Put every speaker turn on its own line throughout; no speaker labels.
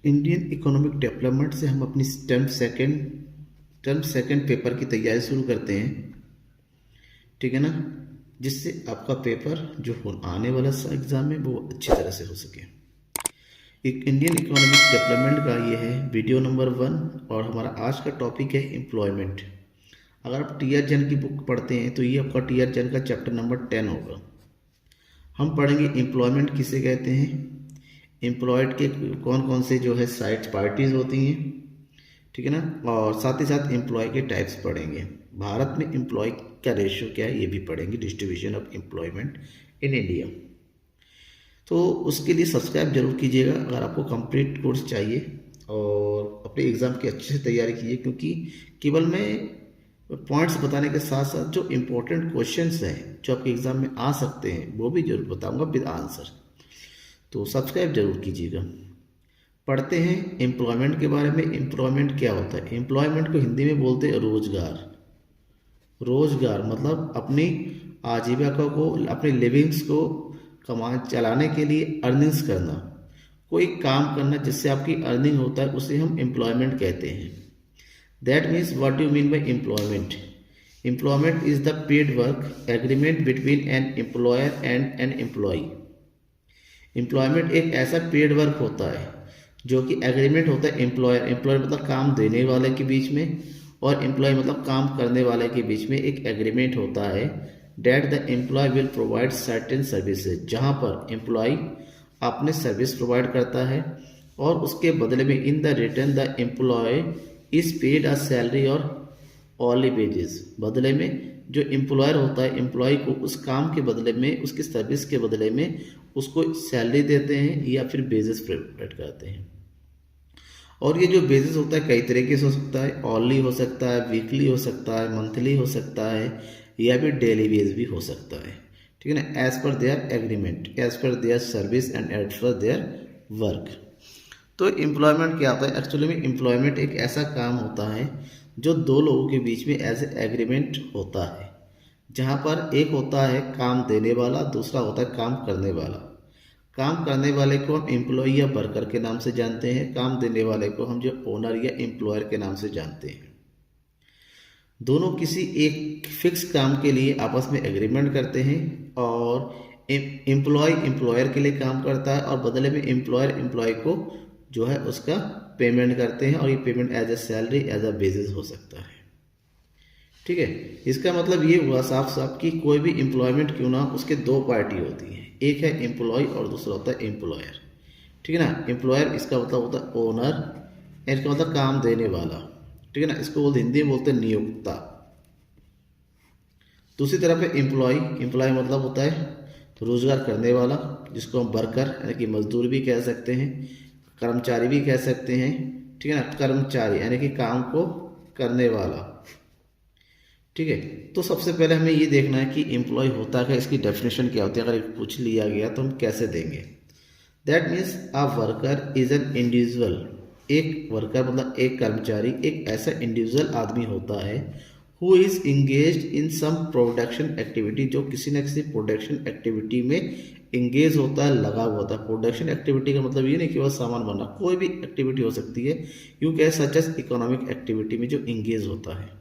Indian economic development से हम अपनी टर्म सेकंड पेपर की तैयारी शुरू करते हैं, ठीक है ना, जिससे आपका पेपर जो आने वाला एग्ज़ाम है वो अच्छी तरह से हो सके। एक इंडियन इकोनॉमिक डेवलपमेंट का ये है वीडियो नंबर 1 और हमारा आज का टॉपिक है एम्प्लॉयमेंट। अगर आप टी.आर. जैन की बुक पढ़ते हैं तो ये आपका टी.आर. जैन का चैप्टर नंबर 10 होगा। हम पढ़ेंगे एम्प्लॉयमेंट किसे कहते हैं, एम्प्लॉयड के कौन कौन से जो है साइड पार्टीज होती हैं, ठीक है ना, और साथ ही साथ एम्प्लॉय के टाइप्स पढ़ेंगे। भारत में एम्प्लॉय का रेशियो क्या है ये भी पढ़ेंगे, distribution of employment in India. तो उसके लिए सब्सक्राइब जरूर कीजिएगा अगर आपको कंप्लीट कोर्स चाहिए, और अपने एग्ज़ाम की अच्छे से तैयारी कीजिए, क्योंकि केवल मैं पॉइंट्स बताने के साथ साथ जो इम्पोर्टेंट क्वेश्चंस हैं जो आपके एग्ज़ाम में आ सकते हैं वो भी जरूर बताऊंगा विद आंसर। तो सब्सक्राइब जरूर कीजिएगा। पढ़ते हैं एम्प्लॉयमेंट के बारे में। एम्प्लॉयमेंट क्या होता है? एम्प्लॉयमेंट को हिंदी में बोलते हैं रोजगार। रोजगार मतलब अपनी आजीविका को, अपनी लिविंग्स को चलाने के लिए अर्निंग्स करना, कोई काम करना जिससे आपकी अर्निंग होता है, उसे हम एम्प्लॉयमेंट कहते हैं। That means what do mean by employment? Employment is the paid work agreement between an employer and an employee. Employment एक ऐसा पेड वर्क होता है जो कि एग्रीमेंट होता है एम्प्लॉयर मतलब काम देने वाले के बीच में, और एम्प्लॉय मतलब काम करने वाले के बीच में एक एग्रीमेंट होता है। That the employee will provide certain services, जहाँ पर एम्प्लॉय अपने सर्विस प्रोवाइड करता है और उसके बदले में in the return the employee is paid a salary और ऑनली वेजेस। बदले में जो एम्प्लॉयर होता है एम्प्लॉय को उस काम के बदले में, उसकी सर्विस के बदले में उसको सैलरी देते हैं या फिर बेसिस प्रोवाइड करते हैं। और ये जो बेसिस होता है कई तरीके से हो सकता है, ऑनली हो सकता है, वीकली हो सकता है, मंथली हो सकता है, या फिर डेली बेस भी हो सकता है, ठीक है ना, as per their agreement, as per their service and as per their work. तो एम्प्लॉयमेंट क्या होता है? एक्चुअली में एम्प्लॉयमेंट एक ऐसा काम होता है जो दो लोगों के बीच में एज ए एग्रीमेंट होता है, जहाँ पर एक होता है काम देने वाला, दूसरा होता है काम करने वाला। काम करने वाले को हम एम्प्लॉय या वर्कर के नाम से जानते हैं, काम देने वाले को हम जो ओनर या एम्प्लॉयर के नाम से जानते हैं। दोनों किसी एक फिक्स काम के लिए आपस में एग्रीमेंट करते हैं, और एम्प्लॉय एम्प्लॉयर के लिए काम करता है और बदले में एम्प्लॉयर एम्प्लॉय को जो है उसका पेमेंट करते हैं, और ये payment as a salary, as a basis हो सकता है, ठीक है। इसका मतलब ये हुआ साफ साफ कि कोई भी एम्प्लॉयमेंट क्यों ना, उसके दो पार्टी होती हैं, एक है एम्प्लॉय और दूसरा होता है एम्प्लॉयर, ठीक है ना। एम्प्लॉयर इसका मतलब होता है ओनर, इसका मतलब काम देने वाला, ठीक है ना, इसको बोलते हिंदी में बोलते हैं नियोक्ता। दूसरी तरफ है एम्प्लॉय। एम्प्लॉय मतलब होता है रोजगार करने वाला, जिसको हम वर्कर यानी कि मजदूर भी कह सकते हैं, कर्मचारी भी कह सकते हैं, ठीक है ना। कर्मचारी यानी कि काम को करने वाला, ठीक है। तो सबसे पहले हमें ये देखना है कि एम्प्लॉय होता है, इसकी डेफिनेशन क्या होती है। अगर पूछ लिया गया तो हम कैसे देंगे? That means a worker is an individual. एक वर्कर मतलब एक कर्मचारी एक ऐसा इंडिविजुअल आदमी होता है who is engaged in some production activity, जो किसी न किसी प्रोडक्शन एक्टिविटी में इंगेज होता है, लगा हुआ होता है। प्रोडक्शन एक्टिविटी का मतलब ये नहीं कि वह सामान बनना, कोई भी एक्टिविटी हो सकती है, यू कह सच एज इकोनॉमिक एक्टिविटी में जो इंगेज होता है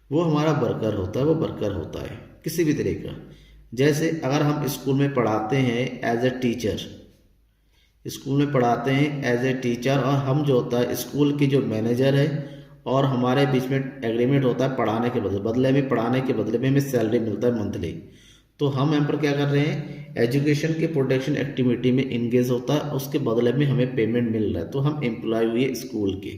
वो हमारा वर्कर होता है। वो वर्कर होता है किसी भी तरह का। जैसे अगर हम स्कूल में पढ़ाते हैं एज ए टीचर, स्कूल में पढ़ाते हैं एज ए टीचर, और हम जो होता है स्कूल की जो मैनेजर है और हमारे बीच में एग्रीमेंट होता है पढ़ाने के बदले में, पढ़ाने के बदले में हमें सैलरी मिलता है मंथली। तो हम यहाँ पर क्या कर रहे हैं, एजुकेशन के प्रोडक्शन एक्टिविटी में इंगेज होता है, उसके बदले में हमें पेमेंट मिल रहा है, तो हम एम्प्लॉय हुए स्कूल के।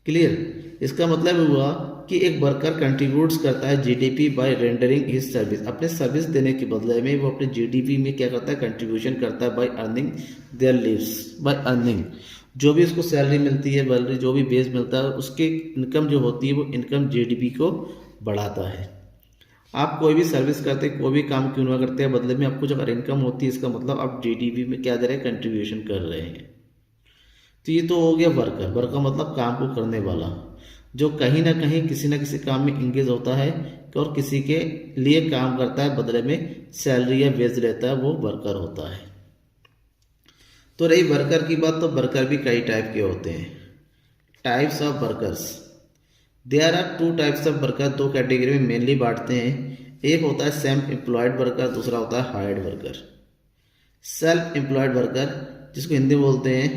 क्लियर? इसका मतलब हुआ कि एक वर्कर कंट्रीब्यूट्स करता है GDP bye rendering his service. अपने सर्विस देने के बदले में वो अपने जीडीपी में क्या करता है, कंट्रीब्यूशन करता है by earning their lives, by earning. जो भी उसको सैलरी मिलती है, जो भी बेस मिलता है, उसके इनकम जो होती है वो इनकम जीडीपी को बढ़ाता है। आप कोई भी सर्विस करते, कोई भी काम क्यों ना करते हैं, बदले में आपको जब इनकम होती है, इसका मतलब आप जीडीपी में क्या दे रहे हैं, कंट्रीब्यूशन कर रहे हैं। तो ये तो हो गया वर्कर। वर्कर मतलब काम को करने वाला, जो कहीं ना कहीं किसी न किसी काम में इंगेज होता है और किसी के लिए काम करता है, बदले में सैलरी या वेज लेता है, वो वर्कर होता है। तो रही वर्कर की बात, तो वर्कर भी कई टाइप के होते हैं। Types of workers, there are two types of worker, दो कैटेगरी में मेनली बांटते हैं। एक होता है सेल्फ एम्प्लॉयड वर्कर, दूसरा होता है hired worker. Self employed worker जिसको हिंदी में बोलते हैं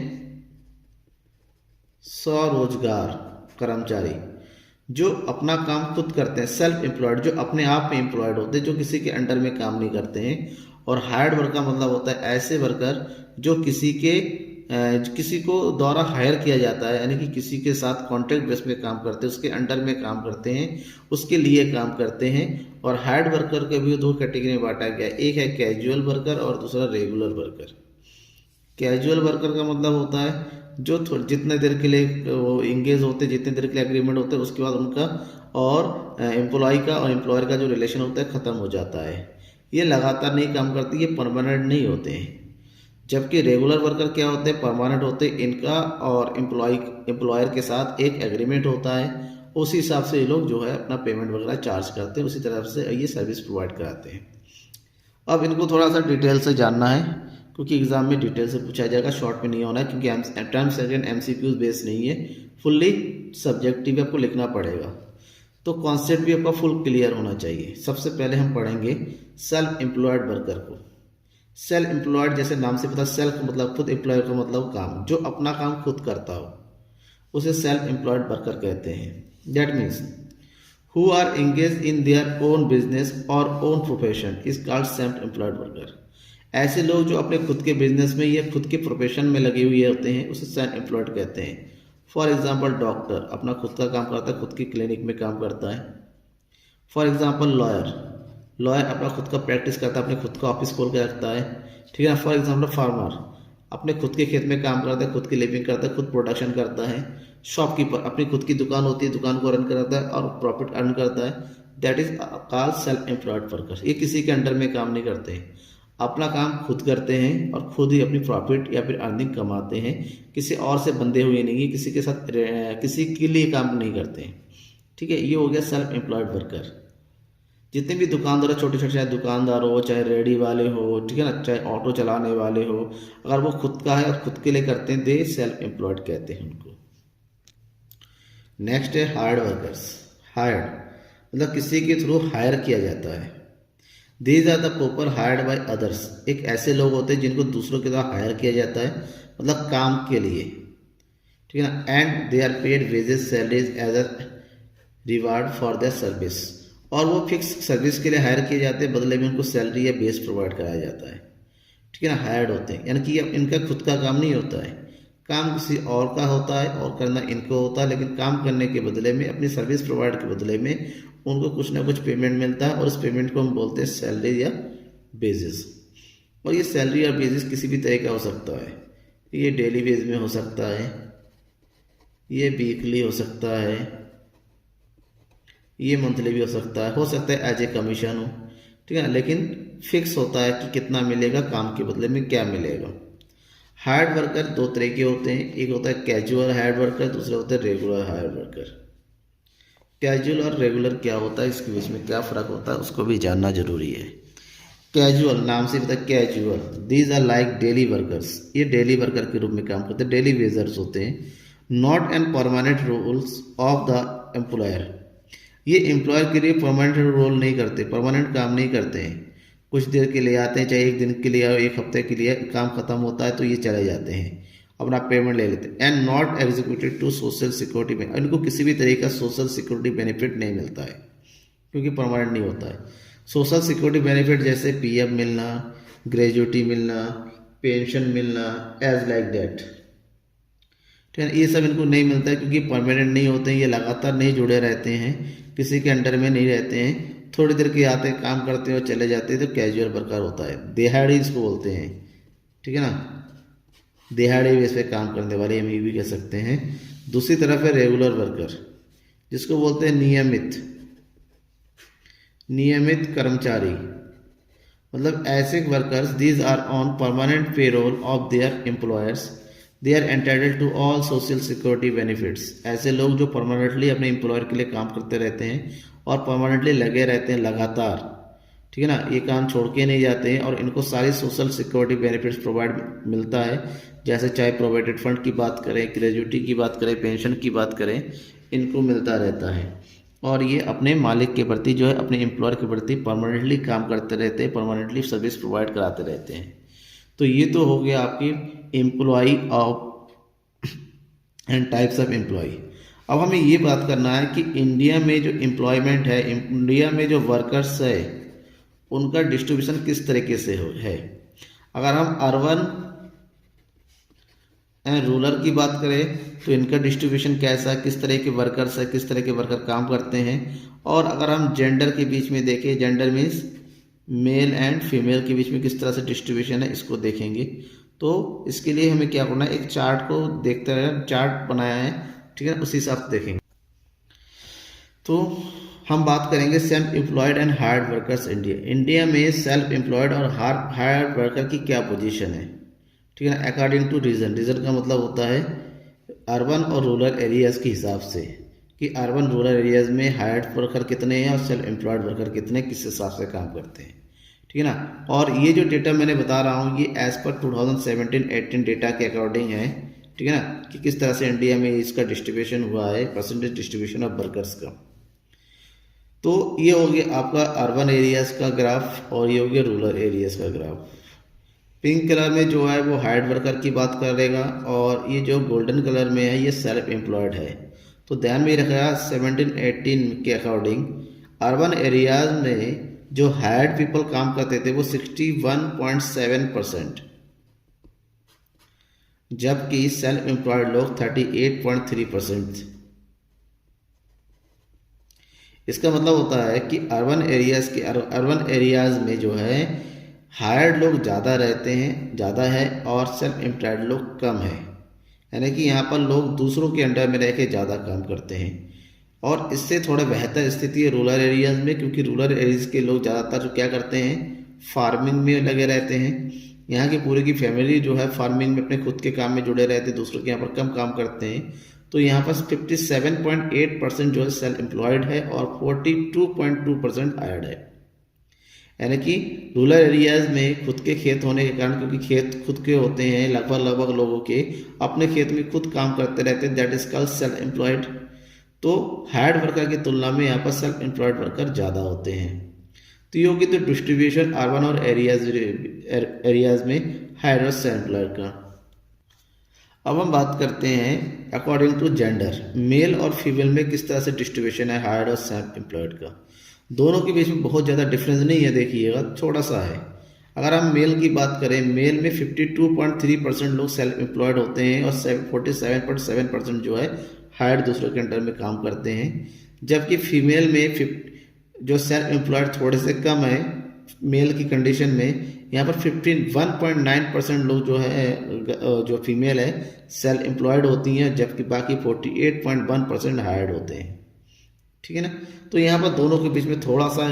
स्वरोजगार कर्मचारी, जो अपना काम खुद करते हैं। सेल्फ एम्प्लॉयड जो अपने आप में एम्प्लॉयड होते हैं, जो किसी के अंडर में काम नहीं करते हैं। और हायर्ड वर्कर का मतलब होता है ऐसे वर्कर जो किसी को द्वारा हायर किया जाता है, यानी कि किसी के साथ कॉन्ट्रैक्ट बेस में काम करते हैं, उसके अंडर में काम करते हैं, उसके लिए काम करते हैं। और हायर्ड वर्कर के भी दो कैटेगरी में बांटा गया है, एक है कैजुअल वर्कर और दूसरा रेगुलर वर्कर। कैजुअल वर्कर का मतलब होता है जो जितने देर के लिए वो इंगेज होते हैं, जितने देर के लिए एग्रीमेंट होते हैं, उसके बाद उनका और एम्प्लॉय का और एम्प्लॉयर का जो रिलेशन होता है ख़त्म हो जाता है। ये लगातार नहीं काम करती, ये परमानेंट नहीं होते हैं। जबकि रेगुलर वर्कर क्या होते हैं, परमानेंट होते हैं। इनका और एम्प्लॉयर के साथ एक एग्रीमेंट होता है, उसी हिसाब से ये लोग जो है अपना पेमेंट वगैरह चार्ज करते हैं, उसी तरह से ये सर्विस प्रोवाइड कराते हैं। अब इनको थोड़ा सा डिटेल से जानना है, क्योंकि एग्जाम में डिटेल से पूछा जाएगा, शॉर्ट में नहीं होना है, क्योंकि टर्म सेकंड MCQs बेस नहीं है, फुल्ली सब्जेक्टिव आपको लिखना पड़ेगा। तो कॉन्सेप्ट भी आपका फुल क्लियर होना चाहिए। सबसे पहले हम पढ़ेंगे सेल्फ एम्प्लॉयड वर्कर को। सेल्फ एम्प्लॉयड जैसे नाम से पता, सेल्फ मतलब खुद, एम्प्लॉयर का मतलब काम, जो अपना काम खुद करता हो उसे सेल्फ एम्प्लॉयड वर्कर कहते हैं। That means who are engage in their own business और own profession is called self employed worker. ऐसे लोग जो अपने खुद के बिजनेस में या खुद के प्रोफेशन में लगे हुए होते हैं उसे सेल्फ एम्प्लॉयड कहते हैं। फॉर एग्जाम्पल डॉक्टर अपना खुद का काम करता है, खुद की क्लिनिक में काम करता है। फॉर एग्जाम्पल लॉयर अपना खुद का प्रैक्टिस करता है, अपने खुद का ऑफिस खोल के रखता है, ठीक है ना। फॉर एग्जाम्पल फार्मर अपने खुद के खेत में काम करता है, खुद की लिविंग करता है, खुद प्रोडक्शन करता है। शॉपकीपर अपनी खुद की दुकान होती है, दुकान को रन करता है और प्रॉफिट अर्न करता है। That is called self employed worker. ये किसी के अंडर में काम नहीं करते हैं, अपना काम खुद करते हैं और खुद ही अपनी प्रॉफिट या फिर अर्निंग कमाते हैं, किसी और से बंधे हुए नहीं है, किसी के साथ किसी के लिए काम नहीं करते हैं, ठीक है। ये हो गया सेल्फ एम्प्लॉयड वर्कर। जितने भी दुकानदार, छोटे छोटे, चाहे दुकानदार हो, चाहे रेडी वाले हो, ठीक है ना, चाहे ऑटो चलाने वाले हो, अगर वो खुद का है और खुद के लिए करते हैं, दे सेल्फ एम्प्लॉयड कहते हैं उनको। नेक्स्ट है हायर्ड वर्कर्स। हायर्ड मतलब किसी के थ्रू हायर किया जाता है। These are the people hired by others. एक ऐसे लोग होते हैं जिनको दूसरों के द्वारा हायर किया जाता है, मतलब काम के लिए, ठीक है ना। And they are paid wages salaries as a reward for their service. और वो फिक्स सर्विस के लिए हायर किए जाते हैं, बदले में उनको सैलरी या बेस प्रोवाइड कराया जाता है, ठीक है ना। हायर्ड होते हैं, यानी कि इनका खुद का काम नहीं होता है, काम किसी और का होता है और करना इनको होता है, लेकिन काम करने के बदले में, अपनी सर्विस प्रोवाइड के बदले में उनको कुछ ना कुछ पेमेंट मिलता है, और उस पेमेंट को हम बोलते हैं सैलरी या बेसिस। और ये सैलरी या बेसिस किसी भी तरह का हो सकता है, ये डेली बेस में हो सकता है, ये वीकली हो सकता है, ये मंथली भी हो सकता है एज ए कमीशन हो, ठीक है ना। लेकिन फिक्स होता है कि कितना मिलेगा, काम के बदले में क्या मिलेगा। हायर्ड वर्कर दो तरह के होते हैं, एक होता है कैजुअल हायर्ड वर्कर, दूसरा होता है रेगुलर हायर्ड वर्कर। कैजुअल और रेगुलर क्या होता है, इसके बीच में क्या फ़र्क होता है, उसको भी जानना जरूरी है। कैजुअल नाम से पता है, casual these are like daily workers. ये डेली वर्कर के रूप में काम करते हैं, डेली वेजर्स होते हैं। Not and permanent rules of the employer. ये एम्प्लॉयर के लिए परमानेंट रोल नहीं करते, परमानेंट काम नहीं करते हैं। कुछ देर के लिए आते हैं, चाहे एक दिन के लिए या एक हफ्ते के लिए, काम खत्म होता है तो ये चले जाते हैं, अपना पेमेंट ले लेते हैं। And not executed to social security में, इनको किसी भी तरह का सोशल सिक्योरिटी बेनिफिट नहीं मिलता है, क्योंकि परमानेंट नहीं होता है। सोशल सिक्योरिटी बेनिफिट जैसे PF मिलना, ग्रेजुएटी मिलना, पेंशन मिलना, एज लाइक दैट, ठीक है। ये सब इनको नहीं मिलता है क्योंकि परमानेंट नहीं होते हैं, ये लगातार नहीं जुड़े रहते हैं, किसी के अंडर में नहीं रहते हैं, थोड़ी देर के आते हैं, काम करते हैं और चले जाते हैं, तो कैजुअल वर्कर होता है। दिहाड़ी इसको बोलते हैं, ठीक है ना, दिहाड़ी बेस पे काम करने वाले, हम ये भी कह सकते हैं। दूसरी तरफ है रेगुलर वर्कर, जिसको बोलते हैं नियमित कर्मचारी, मतलब ऐसे workers these are on permanent payroll of their employers, they are entitled to all social security benefits. ऐसे लोग जो परमानेंटली अपने एम्प्लॉयर के लिए काम करते रहते हैं और परमानेंटली लगे रहते हैं लगातार, ठीक है ना, ये काम छोड़ के नहीं जाते हैं और इनको सारी सोशल सिक्योरिटी बेनिफिट्स प्रोवाइड मिलता है, जैसे चाहे प्रोविडेंट फंड की बात करें, ग्रेजुइटी की बात करें, पेंशन की बात करें, इनको मिलता रहता है। और ये अपने मालिक के प्रति जो है, अपने एम्प्लॉयर के प्रति परमानेंटली काम करते रहते हैं, परमानेंटली सर्विस प्रोवाइड कराते रहते हैं। तो ये तो हो गया आपकी employ of and types of employ. अब हमें ये बात करना है कि इंडिया में जो एम्प्लॉयमेंट है, इंडिया में जो वर्कर्स है, उनका डिस्ट्रीब्यूशन किस तरीके से है। अगर हम अर्बन एंड रूरल की बात करें तो इनका डिस्ट्रीब्यूशन कैसा है, किस तरह के वर्कर्स है, किस तरह के वर्कर काम करते हैं। और अगर हम जेंडर के बीच में देखें, gender means male and female के बीच में किस तरह से डिस्ट्रीब्यूशन है, इसको देखेंगे। तो इसके लिए हमें क्या करना है, एक चार्ट को देखते रहे, चार्ट बनाया है, ठीक है, उसी हिसाब से देखेंगे। तो हम बात करेंगे self employed and hired workers India में सेल्फ एम्प्लॉयड और हायर्ड वर्कर की क्या पोजीशन है, ठीक है ना, अकॉर्डिंग टू रीजन। रीजन का मतलब होता है अर्बन और रूरल एरियाज के हिसाब से, कि अर्बन रूरल एरियाज में हायर्ड वर्कर कितने हैं और सेल्फ एम्प्लॉयड वर्कर कितने, किस हिसाब से काम करते हैं, ठीक है ना। और ये जो डेटा मैंने बता रहा हूँ, ये एज पर 2017-18 डेटा के अकॉर्डिंग है, ठीक है ना, कि किस तरह से इंडिया में इसका डिस्ट्रीब्यूशन हुआ है, परसेंटेज डिस्ट्रीब्यूशन ऑफ वर्कर्स का। तो ये हो गया आपका अर्बन एरियाज का ग्राफ और ये हो गया रूरल एरियाज का ग्राफ। पिंक कलर में जो है वो हायर्ड वर्कर की बात करेगा और ये जो गोल्डन कलर में है ये सेल्फ एम्प्लॉयड है। तो ध्यान में रखा 17-18 के अकॉर्डिंग अर्बन एरियाज में जो हायर्ड पीपल काम करते थे वो 61.7%, जबकि सेल्फ एम्प्लॉयड लोग 38.3%। इसका मतलब होता है कि अर्बन एरियाज में जो है हायर्ड लोग ज़्यादा रहते हैं, ज़्यादा है, और सेल्फ एम्प्लॉयड लोग कम है। यानी कि यहाँ पर लोग दूसरों के अंडर में रह के ज़्यादा काम करते हैं। और इससे थोड़ा बेहतर स्थिति है रूरल एरियाज में, क्योंकि रूरल एरियाज के लोग ज़्यादातर जो क्या करते हैं, फार्मिंग में लगे रहते हैं। यहाँ की पूरी की फैमिली जो है फार्मिंग में अपने खुद के काम में जुड़े रहते हैं, दूसरों के यहाँ पर कम काम करते हैं। तो यहाँ पर 57.8% जो है सेल्फ एम्प्लॉयड है और 42.2% हायर्ड है। यानी कि रूरल एरियाज में खुद के खेत होने के कारण, क्योंकि खेत खुद के होते हैं, लगभग लोगों के अपने खेत में खुद काम करते रहते हैं, that is called self employed. तो हायर्ड वर्कर की तुलना में यहाँ पर सेल्फ एम्प्लॉयड वर्कर ज़्यादा होते हैं। तो ये होगी तो डिस्ट्रीब्यूशन अर्बन और एरियाज में हायर्ड और सेल्फ एम्प्लॉयड का। अब हम बात करते हैं अकॉर्डिंग टू जेंडर, मेल और फीमेल में किस तरह से डिस्ट्रीब्यूशन है हायर्ड और सेल्फ एम्प्लॉयड का। दोनों के बीच में बहुत ज़्यादा डिफरेंस नहीं है, देखिएगा थोड़ा सा है। अगर हम मेल की बात करें, मेल में 52.3% लोग सेल्फ एम्प्लॉयड होते हैं और 47.7% जो है हायर्ड दूसरों के अंडर में काम करते हैं। जबकि फीमेल में जो सेल्फ एम्प्लॉयड थोड़े से कम है मेल की कंडीशन में, यहाँ पर 51.9% लोग जो है जो फीमेल है सेल्फ एम्प्लॉयड होती हैं, जबकि बाकी 48.1% हायर्ड होते हैं, ठीक है ना। तो यहाँ पर दोनों के बीच में थोड़ा सा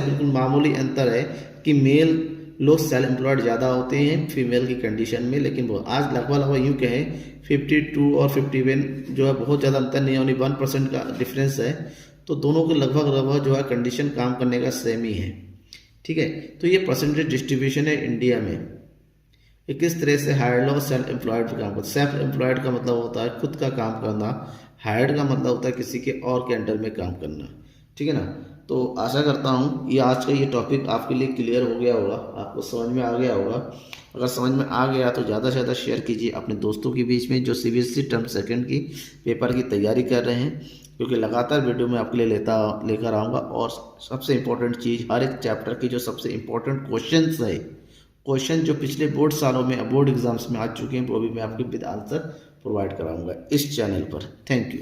बिल्कुल मामूली अंतर है कि मेल लोग सेल्फ एम्प्लॉयड ज़्यादा होते हैं फीमेल की कंडीशन में, लेकिन वो आज लगभग यूँ कहें 52 और 51 जो है बहुत ज़्यादा अंतर नहीं है, ओनली 1% का डिफरेंस है। तो दोनों के लगभग जो है कंडीशन काम करने का सेम ही है, ठीक है। तो ये परसेंटेज डिस्ट्रीब्यूशन है इंडिया में, किस तरह से हायर्ड लोग सेल्फ एम्प्लॉयड काम करते। सेल्फ एम्प्लॉयड का मतलब होता है खुद का काम करना, हायर्ड का मतलब होता है किसी के और के अंडर में काम करना, ठीक है ना। तो आशा करता हूँ ये आज का ये टॉपिक आपके लिए क्लियर हो गया होगा, आपको समझ में आ गया होगा। अगर समझ में आ गया तो ज़्यादा से ज़्यादा शेयर कीजिए अपने दोस्तों के बीच में जो CBSE टर्म सेकंड की पेपर की तैयारी कर रहे हैं, क्योंकि लगातार वीडियो में आपके लिए लेकर आऊँगा। और सबसे इम्पोर्टेंट चीज़, हर एक चैप्टर की जो सबसे इम्पोर्टेंट क्वेश्चन जो पिछले बोर्ड सालों में बोर्ड एग्जाम्स में आ चुके हैं, वो भी मैं आपके विद आंसर प्रोवाइड कराऊंगा इस चैनल पर। Thank you.